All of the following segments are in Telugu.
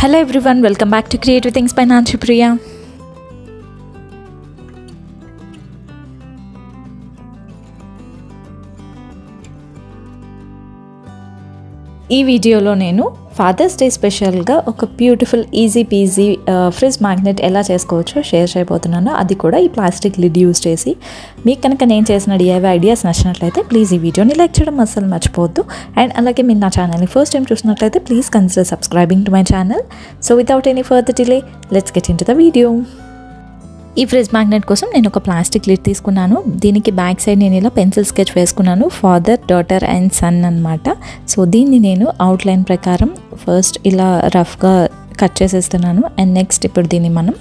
Hello everyone, welcome back to Creative Things by Nanchi Priya. ఈ వీడియోలో నేను ఫాదర్స్ డే స్పెషల్గా ఒక beautiful easy peasy fridge magnet ఎలా చేసుకోవచ్చో షేర్ చేయబోతున్నాను. అది కూడా ఈ ప్లాస్టిక్ లిడ్ యూస్ చేసి. మీకు కనుక నేను చేసిన DIY ఐడియాస్ నచ్చినట్లయితే ప్లీజ్ ఈ వీడియోని లైక్ చేయడం అస్సలు మర్చిపోవద్దు. అండ్ అలాగే మీరు నా ఛానల్ని ఫస్ట్ టైం చూసినట్లయితే please consider subscribing to my channel. So without any further delay let's get in to the video. ఈ ఫ్రిడ్జ్ మ్యాగ్నెట్ కోసం నేను ఒక ప్లాస్టిక్ లిడ్ తీసుకున్నాను. దీనికి బ్యాక్ సైడ్ నేను ఇలా పెన్సిల్ స్కెచ్ వేసుకున్నాను. ఫాదర్, డాటర్ అండ్ సన్ అనమాట. సో దీన్ని నేను అవుట్లైన్ ప్రకారం ఫస్ట్ ఇలా రఫ్గా కట్ చేసేస్తున్నాను. అండ్ నెక్స్ట్ ఇప్పుడు దీన్ని మనం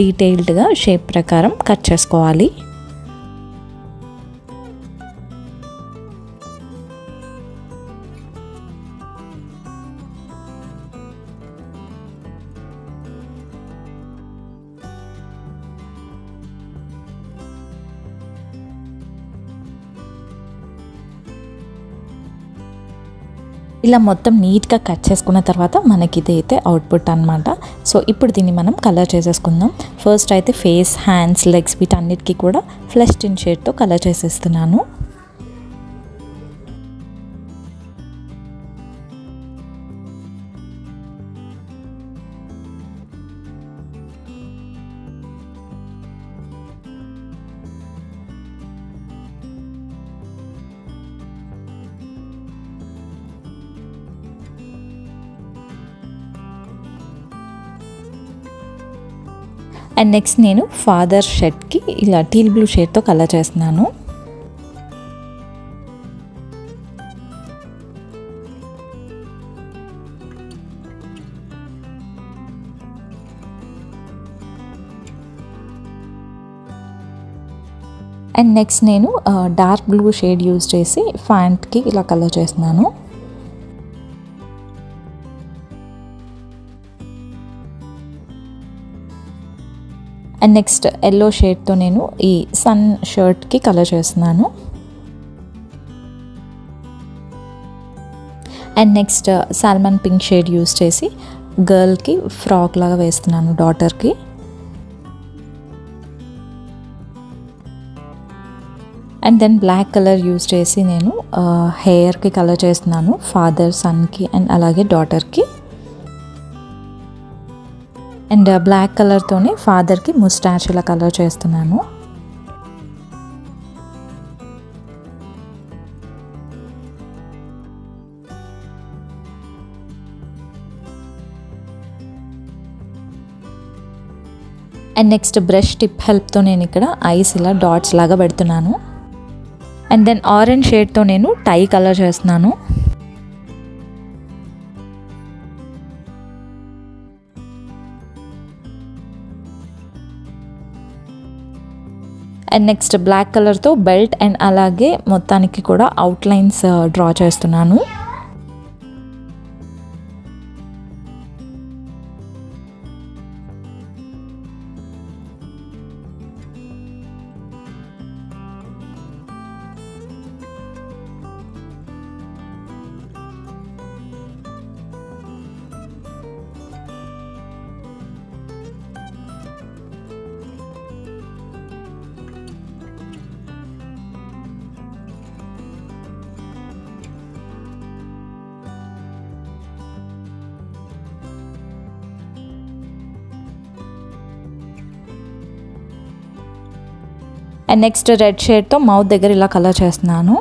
డీటెయిల్డ్గా షేప్ ప్రకారం కట్ చేసుకోవాలి. ఇలా మొత్తం నీట్గా కట్ చేసుకున్న తర్వాత మనకి ఇదైతే అవుట్పుట్ అనమాట. సో ఇప్పుడు దీన్ని మనం కలర్ చేసేసుకుందాం. ఫస్ట్ అయితే ఫేస్, హ్యాండ్స్, లెగ్స్ వీటన్నిటికీ కూడా ఫ్లష్ టిన్ షేడ్తో కలర్ చేసేస్తున్నాను. అండ్ నెక్స్ట్ నేను ఫాదర్ షర్ట్కి ఇలా టీల్ బ్లూ షేడ్తో కలర్ చేస్తున్నాను. అండ్ నెక్స్ట్ నేను డార్క్ బ్లూ షేడ్ యూజ్ చేసి ప్యాంట్కి ఇలా కలర్ చేస్తున్నాను. అండ్ నెక్స్ట్ ఎల్లో షేడ్తో నేను ఈ సన్ షర్ట్కి కలర్ చేస్తున్నాను. And next salmon pink shade use చేసి గర్ల్కి ఫ్రాక్ లాగా వేస్తున్నాను, డాటర్కి. And then black colour use చేసి నేను హెయిర్కి కలర్ చేస్తున్నాను, ఫాదర్, సన్కి అండ్ అలాగే డాటర్కి. అండ్ బ్లాక్ కలర్తోనే ఫాదర్కి ముస్టాచ్ ఇలా కలర్ చేస్తున్నాను. అండ్ నెక్స్ట్ బ్రష్ టిప్ హెల్ప్తో నేను ఇక్కడ ఐస్ ఇలా డాట్స్ లాగా పెడుతున్నాను. అండ్ దెన్ ఆరెంజ్ షేడ్తో నేను టై కలర్ చేస్తున్నాను. అండ్ నెక్స్ట్ బ్లాక్ కలర్తో బెల్ట్ అండ్ అలాగే మొత్తానికి కూడా అవుట్లైన్స్ డ్రా చేస్తున్నాను. అండ్ నెక్స్ట్ రెడ్ షేడ్తో మౌత్ దగ్గర ఇలా కలర్ చేస్తున్నాను.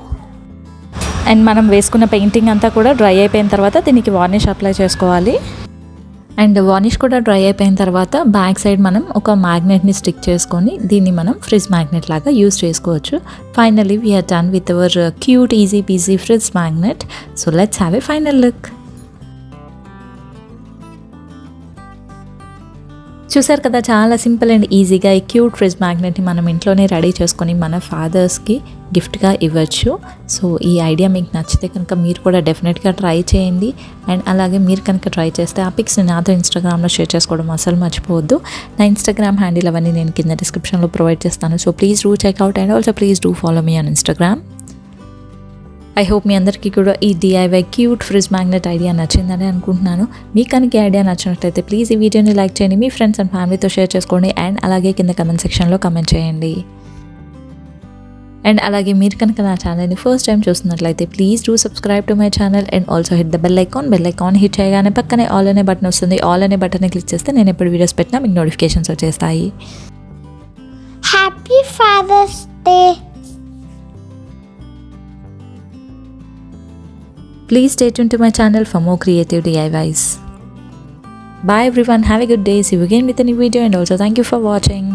అండ్ మనం వేసుకున్న పెయింటింగ్ అంతా కూడా డ్రై అయిపోయిన తర్వాత దీనికి వార్నిష్ అప్లై చేసుకోవాలి. అండ్ వార్నిష్ కూడా డ్రై అయిపోయిన తర్వాత బ్యాక్ సైడ్ మనం ఒక మ్యాగ్నెట్ని స్టిక్ చేసుకొని దీన్ని మనం ఫ్రిడ్జ్ మ్యాగ్నెట్ లాగా యూజ్ చేసుకోవచ్చు. Finally we are done with our cute easy peasy fridge magnet. So let's have a final look. చూసారు కదా, చాలా సింపుల్ అండ్ ఈజీగా ఈ క్యూట్ ఫ్రిడ్జ్ మ్యాగ్నెట్ని మనం ఇంట్లోనే రెడీ చేసుకొని మన ఫాదర్స్కి గిఫ్ట్గా ఇవ్వచ్చు. సో ఈ ఐడియా మీకు నచ్చితే కనుక మీరు కూడా డెఫినెట్గా ట్రై చేయండి. అండ్ అలాగే మీరు కనుక ట్రై చేస్తే ఆ పిక్స్ని నాతో ఇన్స్టాగ్రామ్లో షేర్ చేసుకోవడం అసలు మర్చిపోవద్దు. నా ఇన్స్టాగ్రామ్ హ్యాండిల్ అవన్నీ నేను కింద డిస్క్రిప్షన్లో ప్రొవైడ్ చేస్తాను. So please do check out and also please do follow me on Instagram. I hope మీ అందరికీ కూడా ఈ DIY cute fridge magnet idea నచ్చిందని అనుకుంటున్నాను. మీకు కనుక ఈ ఐడియా నచ్చినట్లయితే ప్లీజ్ ఈ వీడియోని లైక్ చేయండి, మీ ఫ్రెండ్స్ అండ్ ఫ్యామిలీతో షేర్ చేసుకోండి, అండ్ అలాగే కింద కమెంట్ సెక్షన్లో కమెంట్ చేయండి. అండ్ అలాగే మీరు కనుక నా ఛానల్ని ఫస్ట్ టైం చూస్తున్నట్లయితే please do subscribe to my channel and also hit the bell icon hit చేయగానే పక్కనే ఆల్ అనే బటన్ వస్తుంది. ఆల్ అనే బటన్ని క్లిక్ చేస్తే నేను ఎప్పుడు వీడియోస్ పెట్టినా మీకు నోటిఫికేషన్స్ వచ్చేస్తాయి. Happy father's day. Please stay tuned to my channel for more creative DIYs. Bye everyone, have a good day. See you again with a new video, and also thank you for watching.